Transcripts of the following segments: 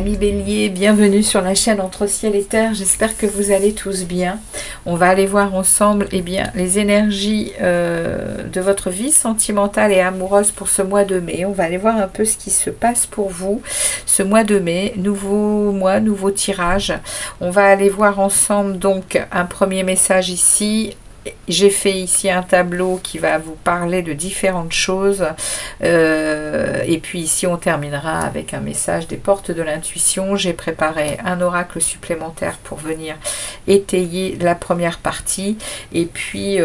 amis béliers, bienvenue sur la chaîne Entre Ciel et Terre, j'espère que vous allez tous bien. On va aller voir ensemble les énergies de votre vie sentimentale et amoureuse pour ce mois de mai. On va aller voir un peu ce qui se passe pour vous ce mois de mai, nouveau mois, nouveau tirage. On va aller voir ensemble donc un premier message ici. J'ai fait ici un tableau qui va vous parler de différentes choses et puis ici on terminera avec un message des portes de l'intuition. J'ai préparé un oracle supplémentaire pour venir étayer la première partie et puis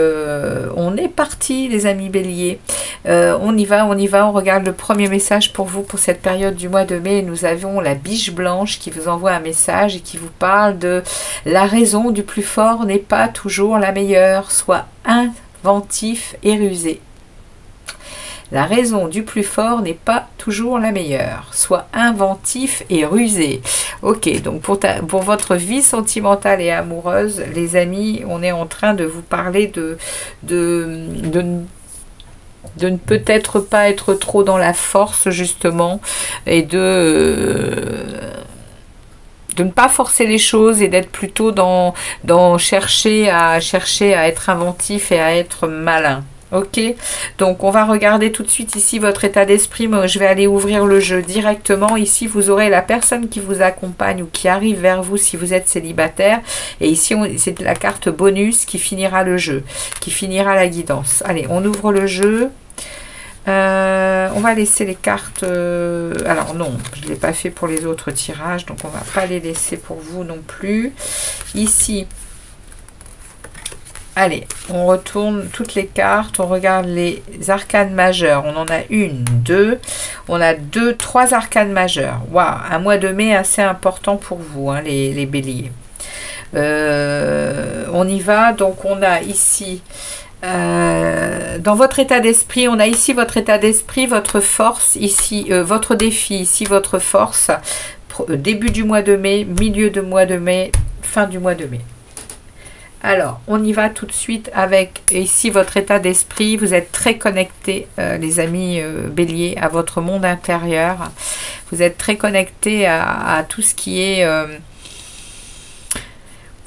on est parti les amis béliers. On y va, on regarde le premier message pour vous pour cette période du mois de mai. Nous avons la biche blanche qui vous envoie un message et qui vous parle de la raison du plus fort n'est pas toujours la meilleure. Soit inventif et rusé. La raison du plus fort n'est pas toujours la meilleure. Soit inventif et rusé. Ok, donc pour votre vie sentimentale et amoureuse, les amis, on est en train de vous parler de ne peut-être pas être trop dans la force justement et de ne pas forcer les choses et d'être plutôt dans chercher à être inventif et à être malin. Ok, donc on va regarder tout de suite ici votre état d'esprit. Moi je vais aller ouvrir le jeu directement. Ici vous aurez la personne qui vous accompagne ou qui arrive vers vous si vous êtes célibataire. Et ici c'est la carte bonus qui finira le jeu, qui finira la guidance. Allez, on ouvre le jeu. On va laisser les cartes. Alors non, je ne l'ai pas fait pour les autres tirages, donc on va pas les laisser pour vous non plus. Ici, allez, on retourne toutes les cartes, on regarde les arcanes majeures. On en a une, deux, on a trois arcanes majeures. Waouh, un mois de mai assez important pour vous, hein, les béliers. On y va, donc on a ici... dans votre état d'esprit, on a ici votre état d'esprit, votre force, ici votre défi, ici votre force, début du mois de mai, milieu du mois de mai, fin du mois de mai. Alors, on y va tout de suite avec ici votre état d'esprit. Vous êtes très connectés, les amis béliers, à votre monde intérieur. Vous êtes très connectés à tout ce qui est...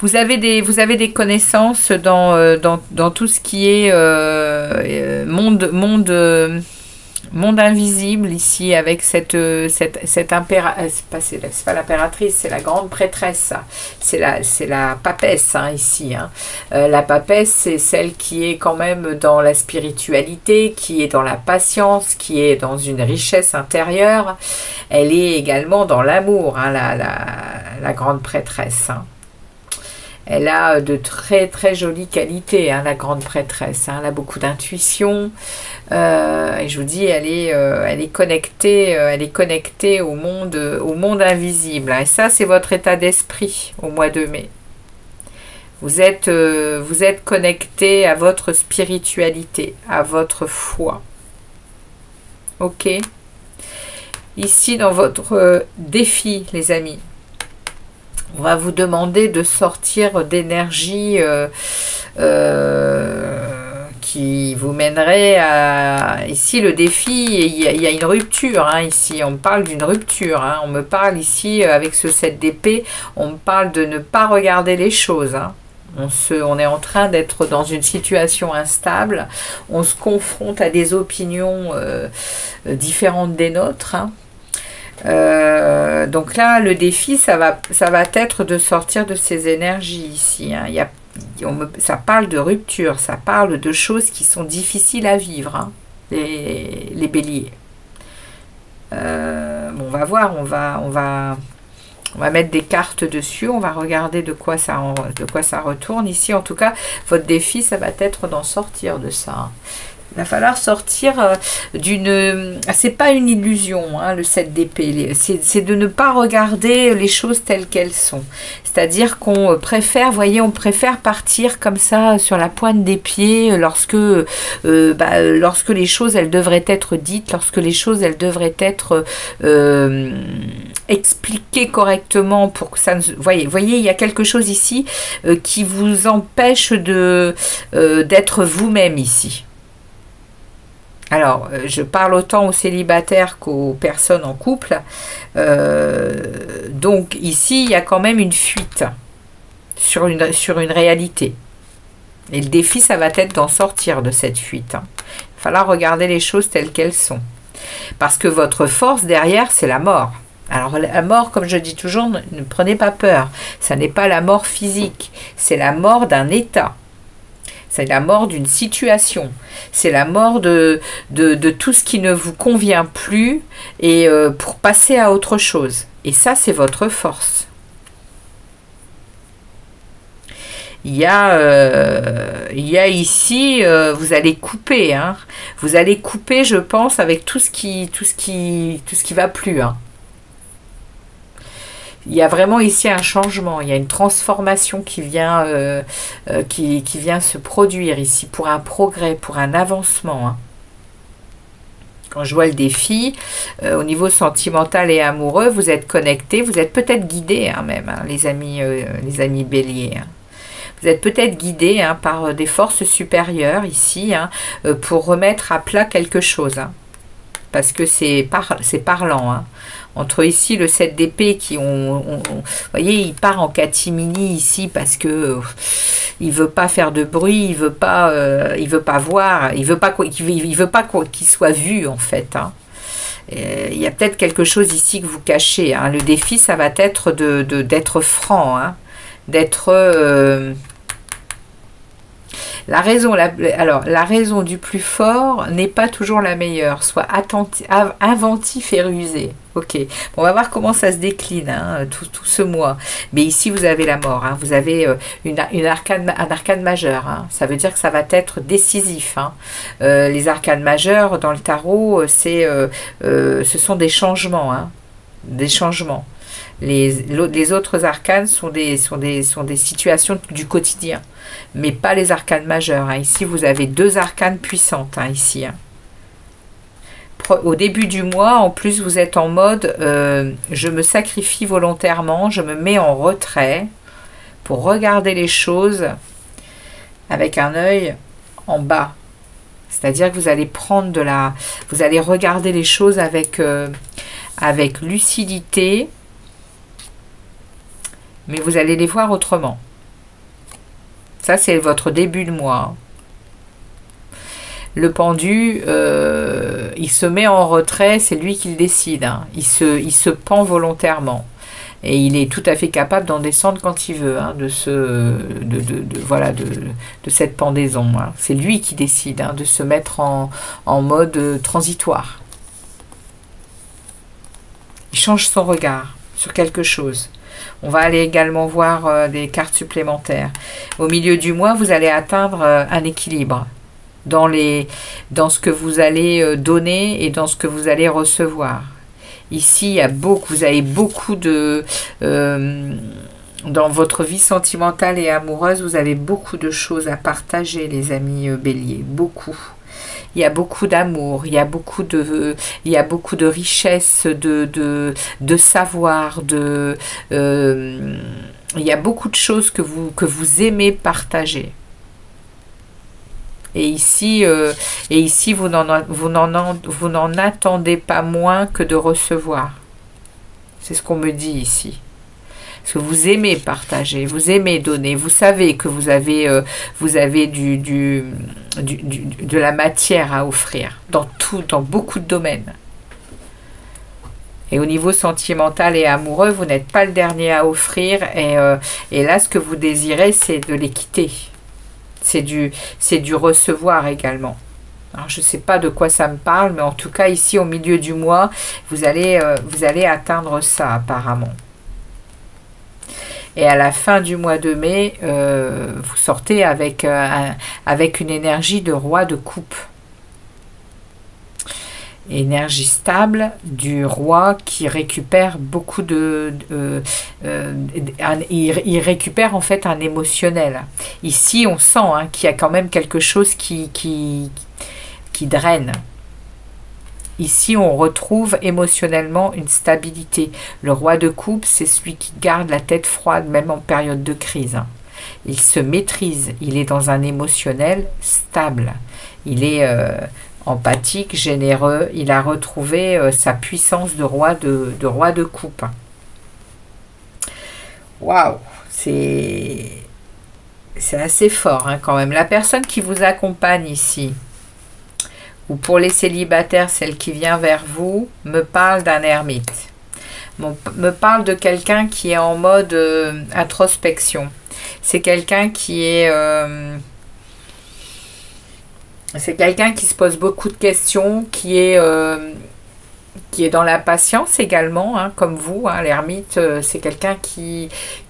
Vous avez des connaissances dans tout ce qui est monde invisible ici avec cette impératrice, c'est pas l'impératrice, c'est la grande prêtresse, c'est la papesse hein, ici. Hein. La papesse, c'est celle qui est quand même dans la spiritualité, qui est dans la patience, qui est dans une richesse intérieure. Elle est également dans l'amour, hein, la grande prêtresse. Hein. Elle a de très très jolies qualités, hein, la grande prêtresse. Hein, elle a beaucoup d'intuition. Et je vous dis, elle est connectée au monde invisible. Hein, et ça, c'est votre état d'esprit au mois de mai. Vous êtes connecté à votre spiritualité, à votre foi. Ok. Ici, dans votre défi, les amis. On va vous demander de sortir d'énergie qui vous mènerait à... Ici, le défi, il y a une rupture. Hein, ici, on me parle d'une rupture. Hein, on me parle ici, avec ce 7 d'épée, on me parle de ne pas regarder les choses. Hein. On est en train d'être dans une situation instable. On se confronte à des opinions différentes des nôtres. Hein. Donc là, le défi, ça va être de sortir de ces énergies ici. Hein. Ça parle de rupture, ça parle de choses qui sont difficiles à vivre, hein, les béliers. Bon, on va voir, on va mettre des cartes dessus, on va regarder de quoi ça retourne. Ici, en tout cas, votre défi, ça va être d'en sortir de ça. Hein. Il va falloir sortir d'une... C'est pas une illusion, hein, le 7 d'épée. C'est de ne pas regarder les choses telles qu'elles sont. C'est-à-dire qu'on préfère, vous voyez, on préfère partir comme ça sur la pointe des pieds lorsque les choses, elles devraient être dites, lorsque les choses, elles devraient être expliquées correctement pour que ça ne... Voyez, il y a quelque chose ici qui vous empêche d'être vous-même ici. Alors, je parle autant aux célibataires qu'aux personnes en couple. Donc, ici, il y a quand même une fuite sur une réalité. Et le défi, ça va être d'en sortir de cette fuite. Hein. Il va falloir regarder les choses telles qu'elles sont. Parce que votre force derrière, c'est la mort. Alors, la mort, comme je dis toujours, ne prenez pas peur. Ça n'est pas la mort physique. C'est la mort d'un état. C'est la mort d'une situation. C'est la mort de tout ce qui ne vous convient plus et pour passer à autre chose. Et ça, c'est votre force. Il y a ici, vous allez couper. Hein. Vous allez couper, je pense, avec tout ce qui va plus. Hein. Il y a vraiment ici un changement, il y a une transformation qui vient se produire ici pour un progrès, pour un avancement. Hein. Quand je vois le défi, au niveau sentimental et amoureux, vous êtes connectés, vous êtes peut-être guidés hein, même, hein, les amis béliers. Hein. Vous êtes peut-être guidés hein, par des forces supérieures ici hein, pour remettre à plat quelque chose. Hein. Parce que c'est parlant. Hein. Entre ici le 7 d'épée qui vous voyez, il part en catimini ici parce que il veut pas faire de bruit, il veut pas voir, il veut pas qu'il soit vu en fait. Hein. Il y a peut-être quelque chose ici que vous cachez. Hein. Le défi, ça va être d'être franc, hein. D'être la raison du plus fort n'est pas toujours la meilleure. Sois inventif et rusé. Ok, bon, on va voir comment ça se décline hein, tout ce mois. Mais ici, vous avez la mort. Hein. Vous avez un arcane majeur. Hein. Ça veut dire que ça va être décisif. Hein. Les arcanes majeurs dans le tarot, ce sont des changements. Hein. Des changements. Les autres arcanes sont des situations du quotidien, mais pas les arcanes majeures. Hein. Ici, vous avez deux arcanes puissantes. Hein, ici. Hein. Au début du mois, en plus, vous êtes en mode je me sacrifie volontairement, je me mets en retrait pour regarder les choses avec un œil en bas. C'est-à-dire que vous allez vous allez regarder les choses avec lucidité, mais vous allez les voir autrement. Ça, c'est votre début de mois. Le pendu, il se met en retrait, c'est lui qui le décide. Hein. Il se pend volontairement. Et il est tout à fait capable d'en descendre quand il veut, hein, de cette pendaison. Hein. C'est lui qui décide hein, de se mettre en mode transitoire. Il change son regard sur quelque chose. On va aller également voir des cartes supplémentaires. Au milieu du mois, vous allez atteindre un équilibre dans ce que vous allez donner et dans ce que vous allez recevoir. Ici, vous avez beaucoup de... dans votre vie sentimentale et amoureuse, vous avez beaucoup de choses à partager, les amis béliers. Beaucoup. Il y a beaucoup d'amour, il y a beaucoup de richesse, de savoir, il y a beaucoup de choses que vous aimez partager. Et ici, vous n'en attendez pas moins que de recevoir. C'est ce qu'on me dit ici. Parce que vous aimez partager, vous aimez donner, vous savez que vous avez de la matière à offrir dans beaucoup de domaines. Et au niveau sentimental et amoureux, vous n'êtes pas le dernier à offrir. Et là, ce que vous désirez, c'est de l'équité. C'est du recevoir également. Alors, je ne sais pas de quoi ça me parle, mais en tout cas, ici, au milieu du mois, vous allez atteindre ça, apparemment. Et à la fin du mois de mai, vous sortez avec une énergie de roi de coupe. Énergie stable du roi qui récupère beaucoup il récupère en fait un émotionnel. Ici, on sent hein, qu'il y a quand même quelque chose qui draine. Ici, on retrouve émotionnellement une stabilité. Le roi de coupe, c'est celui qui garde la tête froide, même en période de crise. Il se maîtrise, il est dans un émotionnel stable. Il est empathique, généreux. Il a retrouvé sa puissance de roi de coupe. Waouh, c'est assez fort hein, quand même. La personne qui vous accompagne ici, ou pour les célibataires, celle qui vient vers vous, me parle d'un ermite. Me parle de quelqu'un qui est en mode introspection. C'est quelqu'un qui est... c'est quelqu'un qui se pose beaucoup de questions, qui est dans la patience également, hein, comme vous. Hein, l'ermite, c'est quelqu'un qui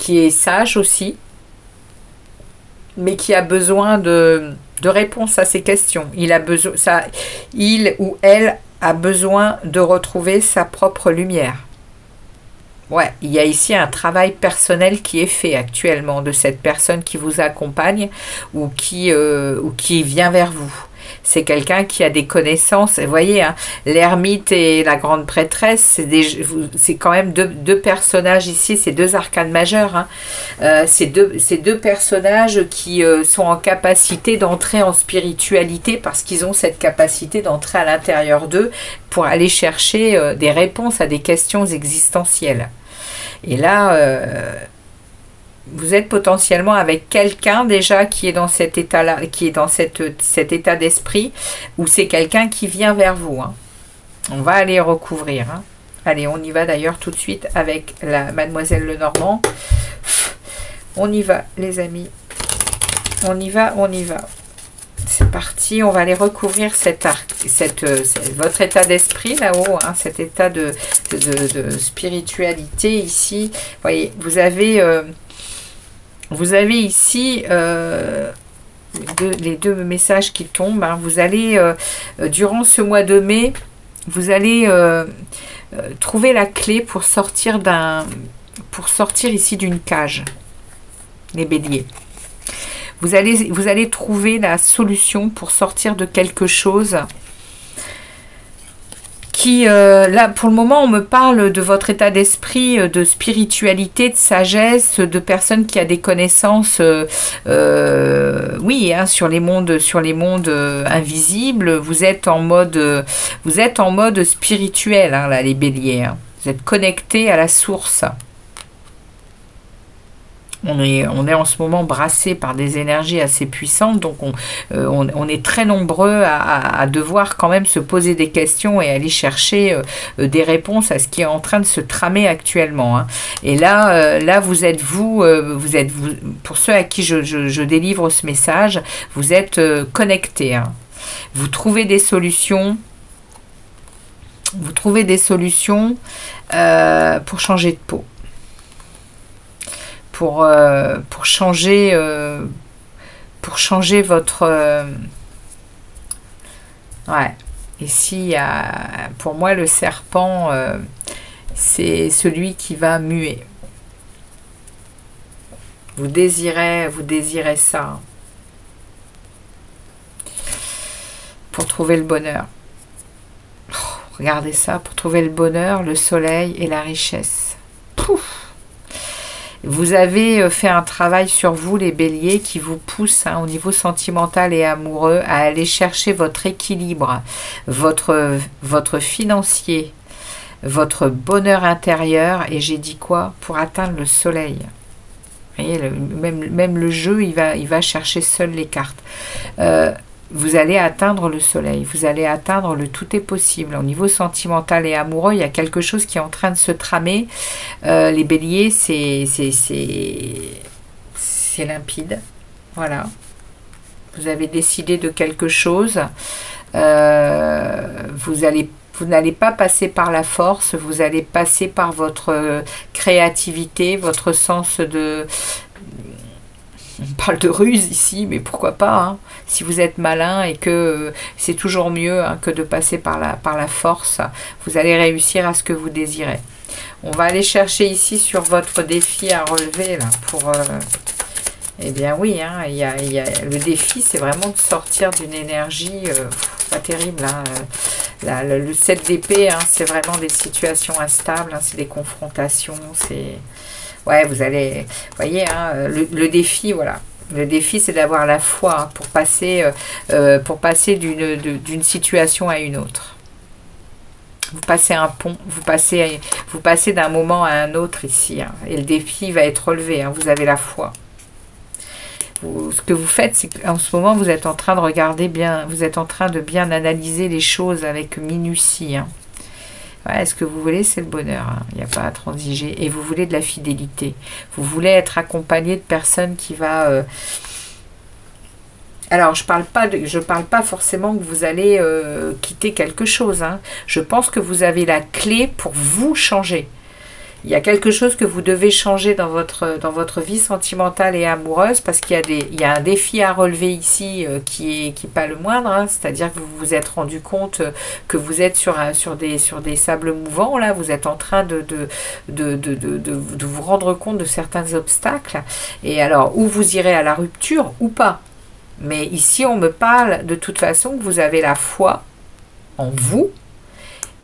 est sage aussi, mais qui a besoin de réponses à ces questions. Il ou elle a besoin de retrouver sa propre lumière. Ouais, il y a ici un travail personnel qui est fait actuellement de cette personne qui vous accompagne ou qui vient vers vous. C'est quelqu'un qui a des connaissances. Vous voyez, hein, l'ermite et la grande prêtresse, c'est quand même deux personnages ici, c'est deux arcanes majeurs. Hein. C'est deux personnages qui sont en capacité d'entrer en spiritualité parce qu'ils ont cette capacité d'entrer à l'intérieur d'eux pour aller chercher des réponses à des questions existentielles. Et là, vous êtes potentiellement avec quelqu'un déjà qui est dans cet état-là, qui est dans cet état d'esprit, où c'est quelqu'un qui vient vers vous. Hein. On va aller recouvrir. Hein. Allez, on y va d'ailleurs tout de suite avec la Mademoiselle Lenormand. On y va, les amis. On y va, on y va. C'est parti, on va aller recouvrir votre état d'esprit là-haut, hein, cet état de spiritualité ici. Vous voyez, vous avez ici les deux messages qui tombent. Hein. Vous allez, durant ce mois de mai, vous allez trouver la clé pour sortir ici d'une cage, les béliers. Vous allez trouver la solution pour sortir de quelque chose qui, là, pour le moment, on me parle de votre état d'esprit, de spiritualité, de sagesse, de personnes qui a des connaissances, oui, hein, sur les mondes invisibles. Vous êtes en mode spirituel, hein, là, les béliers. Hein. Vous êtes connectés à la source. On est en ce moment brassé par des énergies assez puissantes, donc on est très nombreux à devoir quand même se poser des questions et aller chercher des réponses à ce qui est en train de se tramer actuellement. Hein. Et là, vous êtes vous, pour ceux à qui je délivre ce message, vous êtes connectés. Hein. Vous trouvez des solutions. Vous trouvez des solutions pour changer de peau. Pour changer votre... ouais. Ici, pour moi, le serpent, c'est celui qui va muer. Vous désirez ça. Pour trouver le bonheur. Oh, regardez ça, pour trouver le bonheur, le soleil et la richesse. Pouf! Vous avez fait un travail sur vous, les béliers, qui vous pousse hein, au niveau sentimental et amoureux à aller chercher votre équilibre, votre financier, votre bonheur intérieur. Et j'ai dit quoi? Pour atteindre le soleil. Vous voyez, même le jeu, il va chercher seul les cartes. Vous allez atteindre le soleil, vous allez atteindre le tout est possible. Au niveau sentimental et amoureux, il y a quelque chose qui est en train de se tramer. Les béliers, c'est limpide. Voilà. Vous avez décidé de quelque chose. Vous n'allez pas passer par la force, vous allez passer par votre créativité, votre sens de... On parle de ruse ici, mais pourquoi pas, hein, si vous êtes malin et que c'est toujours mieux hein, que de passer par la force, vous allez réussir à ce que vous désirez. On va aller chercher ici sur votre défi à relever, là, pour... eh bien oui, hein, le défi, c'est vraiment de sortir d'une énergie pas terrible. Hein, le 7 d'épée, hein, c'est vraiment des situations instables, hein, c'est des confrontations, c'est... Ouais, vous allez... voyez, hein, le défi, voilà. Le défi, c'est d'avoir la foi hein, pour passer d'une situation à une autre. Vous passez un pont, vous passez d'un moment à un autre ici. Hein, et le défi va être relevé, hein, vous avez la foi. Ce que vous faites, c'est qu'en ce moment, vous êtes en train de regarder bien, vous êtes en train de bien analyser les choses avec minutie. Hein. Ouais, ce que vous voulez, c'est le bonheur. Hein. Il n'y a pas à transiger. Et vous voulez de la fidélité. Vous voulez être accompagné de personnes qui va... Alors, je parle pas forcément que vous allez quitter quelque chose. Hein. Je pense que vous avez la clé pour vous changer. Il y a quelque chose que vous devez changer dans votre vie sentimentale et amoureuse parce qu'il y a un défi à relever ici qui est pas le moindre. Hein, c'est-à-dire que vous vous êtes rendu compte que vous êtes sur des sables mouvants. Là, vous êtes en train de vous rendre compte de certains obstacles. Et alors, ou vous irez à la rupture ou pas. Mais ici, on me parle de toute façon que vous avez la foi en vous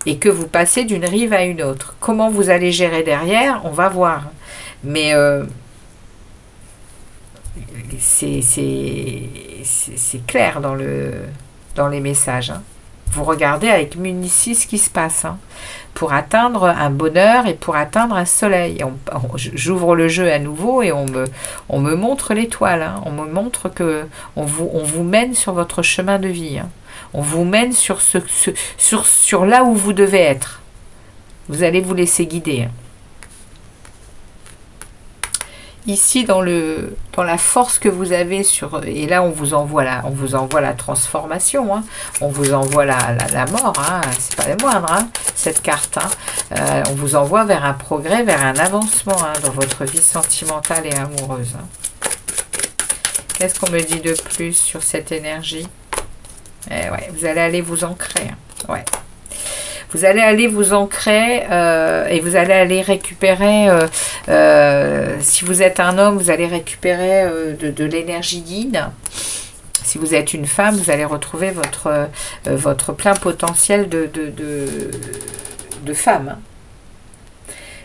et que vous passez d'une rive à une autre. Comment vous allez gérer derrière, on va voir. Mais c'est clair dans les messages. Hein. Vous regardez avec minutie ce qui se passe. Hein, pour atteindre un bonheur et pour atteindre un soleil. J'ouvre le jeu à nouveau et on me montre l'étoile. Hein, on me montre que on vous mène sur votre chemin de vie. Hein. On vous mène sur là où vous devez être. Vous allez vous laisser guider. Hein. Ici, dans la force que vous avez et là, on vous envoie la transformation. Hein. On vous envoie la mort. Hein. C'est pas le moindre, hein, cette carte. Hein. On vous envoie vers un progrès, vers un avancement hein, dans votre vie sentimentale et amoureuse. Hein. Qu'est-ce qu'on me dit de plus sur cette énergie? Ouais, vous allez aller vous ancrer. Hein. Ouais. Vous allez aller vous ancrer et vous allez aller récupérer, si vous êtes un homme, vous allez récupérer de l'énergie yin. Si vous êtes une femme, vous allez retrouver votre plein potentiel de femme.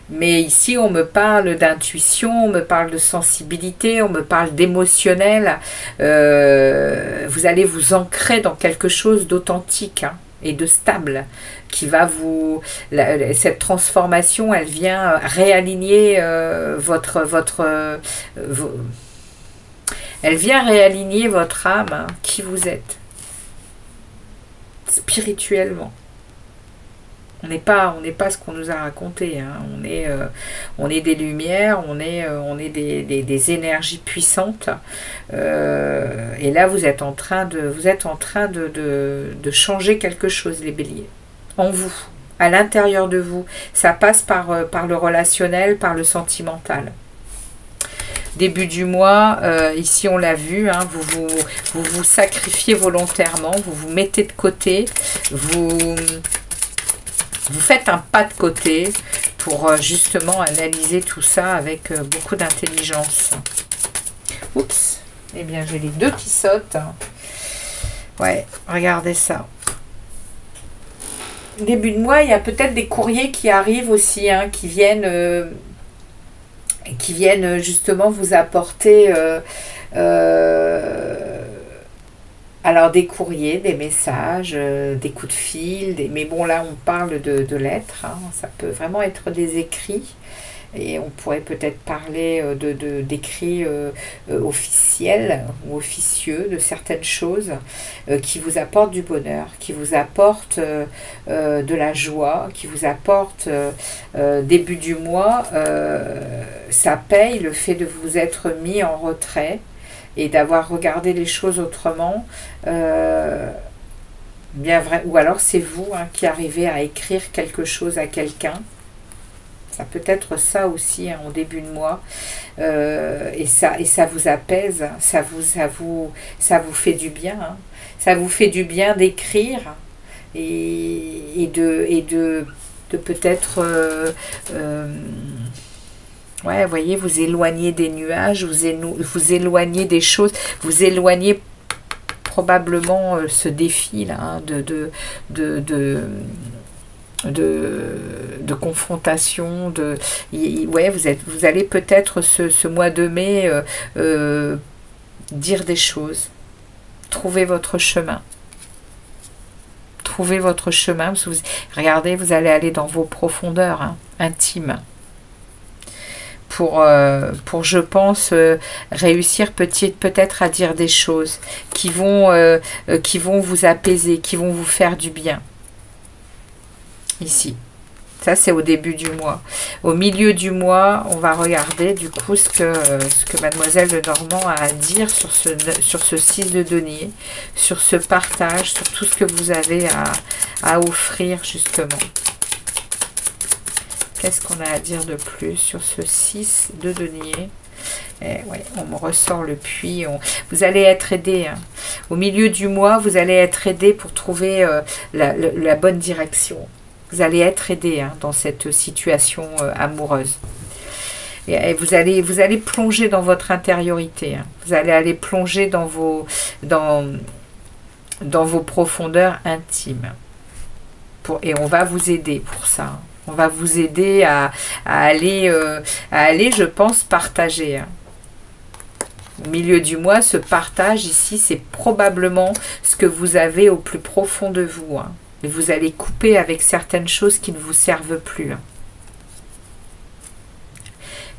Mais ici, on me parle d'intuition, on me parle de sensibilité, on me parle d'émotionnel. Vous allez vous ancrer dans quelque chose d'authentique. Hein, et de stable, qui va cette transformation, elle vient réaligner elle vient réaligner votre âme, hein, qui vous êtes, spirituellement. On n'est pas ce qu'on nous a raconté, hein. On est des lumières, on est des énergies puissantes. Et là, vous êtes en train de changer quelque chose, les béliers. En vous, à l'intérieur de vous. Ça passe par le relationnel, par le sentimental. Début du mois, ici on l'a vu, hein, vous sacrifiez volontairement, vous vous mettez de côté, vous faites un pas de côté pour justement analyser tout ça avec beaucoup d'intelligence. Oups, eh bien j'ai les deux qui sautent. Ouais, regardez ça. Début de mois, il y a peut-être des courriers qui arrivent aussi, hein, qui viennent justement vous apporter... alors des courriers, des messages, des coups de fil, mais bon là on parle de lettres, hein, ça peut vraiment être des écrits et on pourrait peut-être parler d'écrits officiels ou officieux de certaines choses qui vous apportent du bonheur, qui vous apportent de la joie, qui vous apportent début du mois, ça paye le fait de vous être mis en retrait et d'avoir regardé les choses autrement, bien vrai, ou alors c'est vous hein, qui arrivez à écrire quelque chose à quelqu'un. Ça peut être ça aussi hein, au début de mois, et ça vous apaise, ça vous fait du bien, hein. Ça vous fait du bien d'écrire et de peut-être ouais, vous voyez, vous éloignez des nuages, vous éloignez des choses, vous éloignez probablement ce défi là hein, de confrontation, ouais, vous allez peut-être ce mois de mai dire des choses, trouver votre chemin. Trouvez votre chemin, parce que regardez, vous allez aller dans vos profondeurs intimes pour je pense, réussir peut-être à dire des choses qui vont vous apaiser, qui vont vous faire du bien. Ici. Ça, c'est au début du mois. Au milieu du mois, on va regarder du coup ce que Mademoiselle Lenormand a à dire sur ce 6 de denier, sur ce partage, sur tout ce que vous avez à offrir justement. Qu'est-ce qu'on a à dire de plus sur ce 6 de denier? Ouais, on me ressort le puits. Vous allez être aidé. Au milieu du mois, vous allez être aidé pour trouver la bonne direction. Vous allez être aidé dans cette situation amoureuse. Et vous allez plonger dans votre intériorité. Vous allez aller plonger dans vos profondeurs intimes. Et on va vous aider pour ça. On va vous aider à aller, je pense, partager. Au milieu du mois, ce partage ici, c'est probablement ce que vous avez au plus profond de vous. Et vous allez couper avec certaines choses qui ne vous servent plus.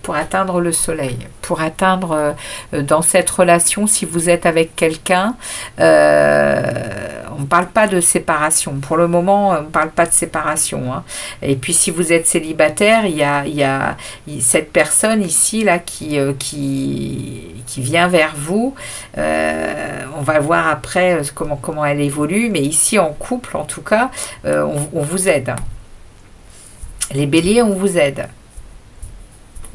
Pour atteindre le soleil, pour atteindre dans cette relation, si vous êtes avec quelqu'un, on ne parle pas de séparation. Pour le moment, on ne parle pas de séparation. Et puis si vous êtes célibataire, il y a cette personne ici là qui vient vers vous. On va voir après comment elle évolue, mais ici en couple, en tout cas, on vous aide. Les béliers, on vous aide.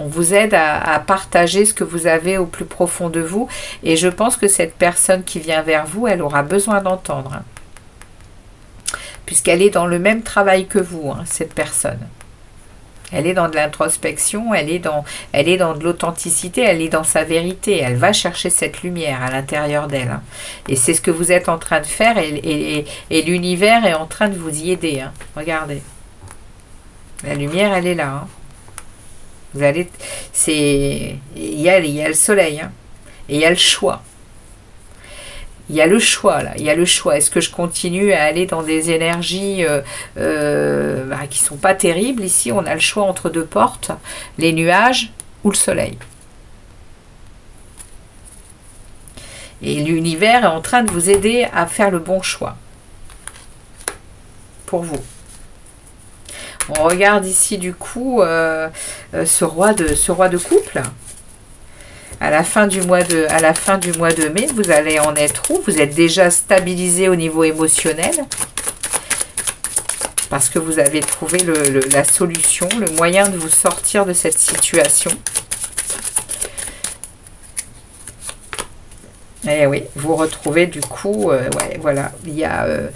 On vous aide à partager ce que vous avez au plus profond de vous. Et je pense que cette personne qui vient vers vous, elle aura besoin d'entendre. Puisqu'elle est dans le même travail que vous, cette personne. Elle est dans de l'introspection, elle est dans de l'authenticité, elle est dans sa vérité. Elle va chercher cette lumière à l'intérieur d'elle. Et c'est ce que vous êtes en train de faire. Et l'univers est en train de vous y aider. Regardez. La lumière, elle est là. Vous allez, il y a le soleil, et il y a le choix. Il y a le choix là, il y a le choix. Est-ce que je continue à aller dans des énergies qui sont pas terribles? Ici, on a le choix entre deux portes, les nuages ou le soleil. Et l'univers est en train de vous aider à faire le bon choix pour vous. On regarde ici du coup ce roi de couple. À la fin du mois de mai, vous allez en être où? Vous êtes déjà stabilisé au niveau émotionnel. Parce que vous avez trouvé la solution, le moyen de vous sortir de cette situation. Et oui, vous retrouvez du coup, ouais, voilà, il y a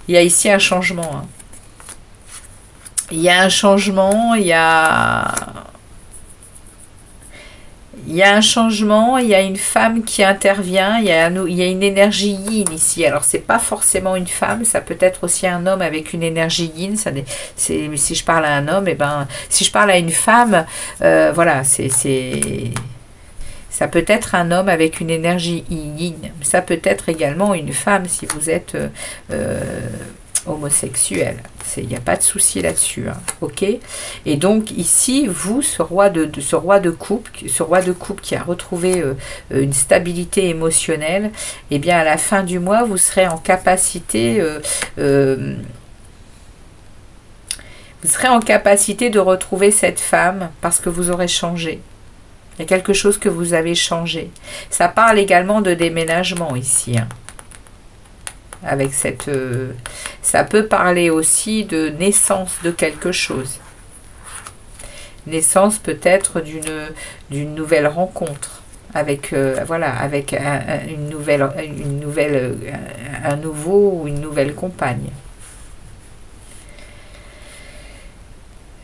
ici un changement. Il y a un changement, il y a un changement, il y a une femme qui intervient, il y a une énergie yin ici. Alors, c'est pas forcément une femme, ça peut être aussi un homme avec une énergie yin. Si je parle à un homme, si je parle à une femme, voilà, ça peut être un homme avec une énergie yin. Ça peut être également une femme si vous êtes homosexuel. Il n'y a pas de souci là-dessus. Ok. Et donc ici, vous, ce roi de coupe qui a retrouvé une stabilité émotionnelle, eh bien à la fin du mois, vous serez en capacité de retrouver cette femme parce que vous aurez changé. Il y a quelque chose que vous avez changé. Ça parle également de déménagement ici. Avec ça peut parler aussi de naissance de quelque chose. Naissance peut-être d'une nouvelle rencontre avec avec un nouveau ou une nouvelle compagne.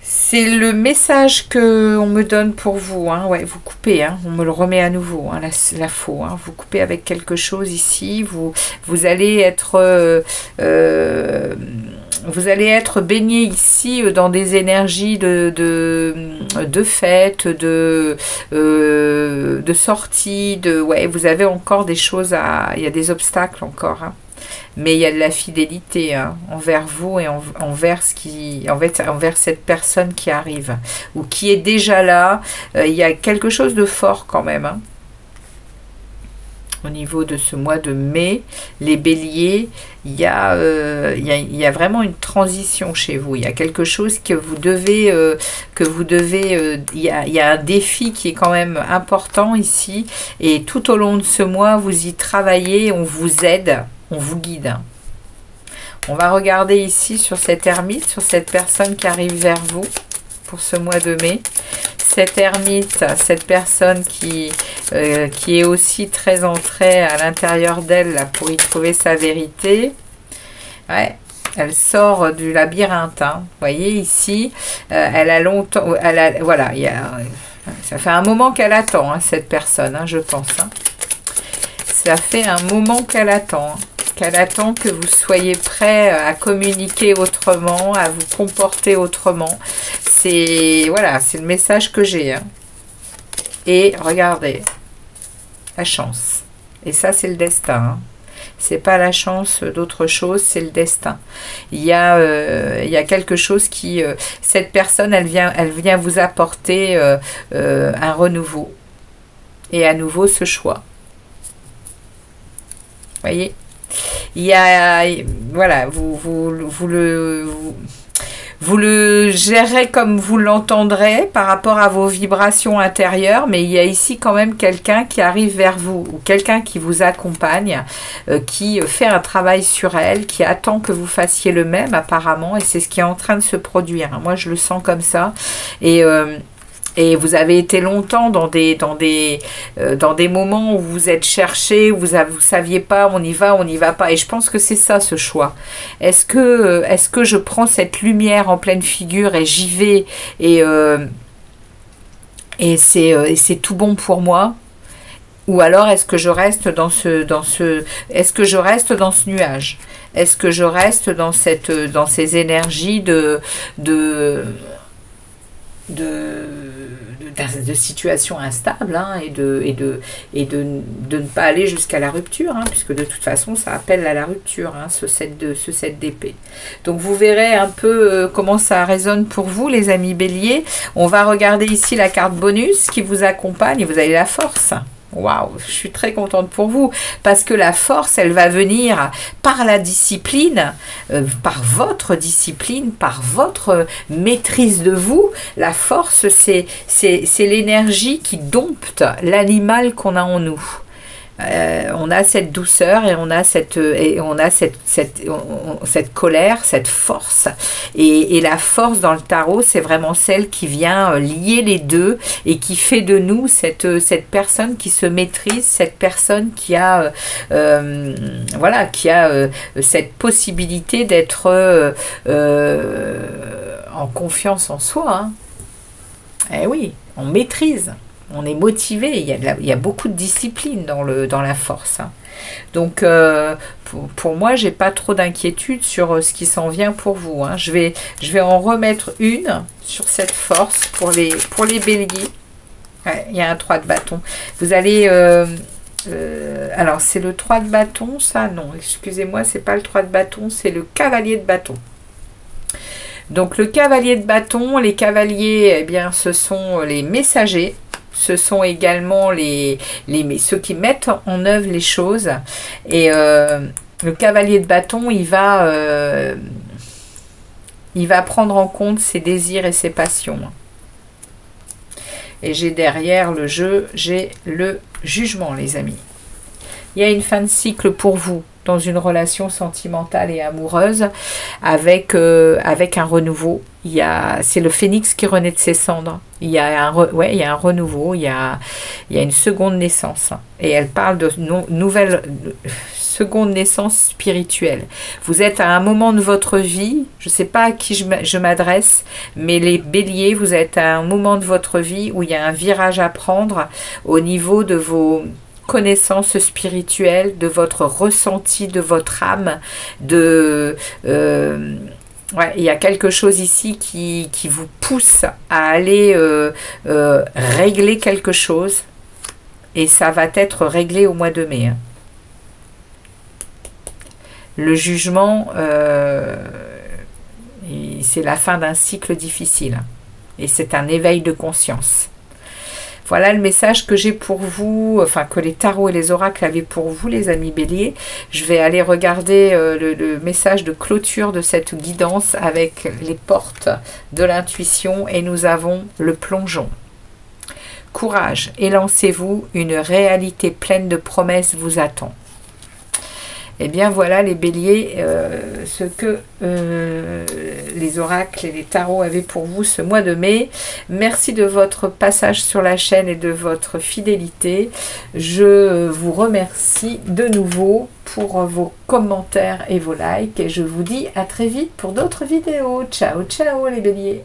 C'est le message que on me donne pour vous. Ouais, vous coupez, on me le remet à nouveau, la faux. Vous coupez avec quelque chose ici. Vous allez être... vous allez être baigné ici dans des énergies de fête, de sortie, ouais, vous avez encore des choses à... Il y a des obstacles encore, hein. Mais il y a de la fidélité, hein, envers vous et envers cette personne qui arrive ou qui est déjà là. Il y a quelque chose de fort quand même, hein. Au niveau de ce mois de mai, les béliers, il y a vraiment une transition chez vous. Il y a quelque chose que vous devez, il y a un défi qui est quand même important ici. Et tout au long de ce mois, vous y travaillez, on vous aide, on vous guide. On va regarder ici sur cette ermite, sur cette personne qui arrive vers vous pour ce mois de mai. Cette ermite, cette personne qui est aussi très entrée à l'intérieur d'elle là, pour y trouver sa vérité. Ouais, elle sort du labyrinthe, hein. Vous voyez ici, elle a longtemps... voilà, ça fait un moment qu'elle attend, hein, cette personne, hein, je pense. Hein. Ça fait un moment qu'elle attend. Hein. Qu'elle attend que vous soyez prêt à communiquer autrement, à vous comporter autrement. Voilà, c'est le message que j'ai. Hein. Et regardez, la chance. Et ça, c'est le destin. Hein. C'est pas la chance d'autre chose, c'est le destin. Il y a quelque chose qui... cette personne, elle vient vous apporter un renouveau. Et à nouveau, ce choix. Vous voyez ? Il y a, voilà, vous le gérez comme vous l'entendrez par rapport à vos vibrations intérieures, mais il y a ici quand même quelqu'un qui arrive vers vous, ou quelqu'un qui vous accompagne, qui fait un travail sur elle, qui attend que vous fassiez le même apparemment, et c'est ce qui est en train de se produire. Moi, je le sens comme ça, et vous avez été longtemps dans des moments où vous êtes cherché, où vous saviez pas, on y va pas. Et je pense que c'est ça, ce choix. Est-ce que je prends cette lumière en pleine figure et j'y vais et c'est tout bon pour moi? Ou alors est-ce que je reste dans est-ce que je reste dans ce nuage? Est-ce que je reste dans ces énergies de situation instable, hein, et de ne pas aller jusqu'à la rupture, hein, puisque de toute façon ça appelle à la rupture, hein, ce 7 d'épée. Donc vous verrez un peu comment ça résonne pour vous, les amis béliers. On va regarder ici la carte bonus qui vous accompagne, et vous avez la force. Waouh, je suis très contente pour vous, parce que la force, elle va venir par la discipline, par votre discipline, par votre maîtrise de vous. La force, c'est l'énergie qui dompte l'animal qu'on a en nous. On a cette douceur et on a cette colère, cette force, et la force dans le tarot, c'est vraiment celle qui vient lier les deux et qui fait de nous cette personne qui se maîtrise, cette personne qui a voilà, qui a cette possibilité d'être en confiance en soi, hein. Eh oui, on maîtrise. On est motivé, il y a beaucoup de discipline dans la force. Hein. Donc, pour moi, j'ai pas trop d'inquiétude sur ce qui s'en vient pour vous. Hein. Je vais en remettre une sur cette force pour les béliers. Ouais, il y a un 3 de bâton. Vous allez... alors, c'est le 3 de bâton, ça? Non, excusez-moi, c'est pas le 3 de bâton, c'est le cavalier de bâton. Donc, le cavalier de bâton, les cavaliers, eh bien, ce sont les messagers. Ce sont également ceux qui mettent en œuvre les choses. Et le cavalier de bâton, il va prendre en compte ses désirs et ses passions. Et j'ai derrière le jeu, j'ai le jugement, les amis. Il y a une fin de cycle pour vous dans une relation sentimentale et amoureuse avec un renouveau. C'est le phénix qui renaît de ses cendres. Il y a un renouveau, il y a une seconde naissance. Et elle parle de nouvelle seconde naissance spirituelle. Vous êtes à un moment de votre vie, je ne sais pas à qui je m'adresse, mais les béliers, vous êtes à un moment de votre vie où il y a un virage à prendre au niveau de vos connaissance spirituelle, de votre ressenti, de votre âme, Ouais, il y a quelque chose ici qui vous pousse à aller régler quelque chose. Et ça va être réglé au mois de mai. Hein. Le jugement, c'est la fin d'un cycle difficile. Et c'est un éveil de conscience. Voilà le message que j'ai pour vous, enfin que les tarots et les oracles avaient pour vous, les amis béliers. Je vais aller regarder le message de clôture de cette guidance avec les portes de l'intuition et nous avons le plongeon. Courage, élancez-vous, une réalité pleine de promesses vous attend. Et bien voilà les béliers, ce que les oracles et les tarots avaient pour vous ce mois de mai. Merci de votre passage sur la chaîne et de votre fidélité. Je vous remercie de nouveau pour vos commentaires et vos likes. Et je vous dis à très vite pour d'autres vidéos. Ciao, ciao les béliers.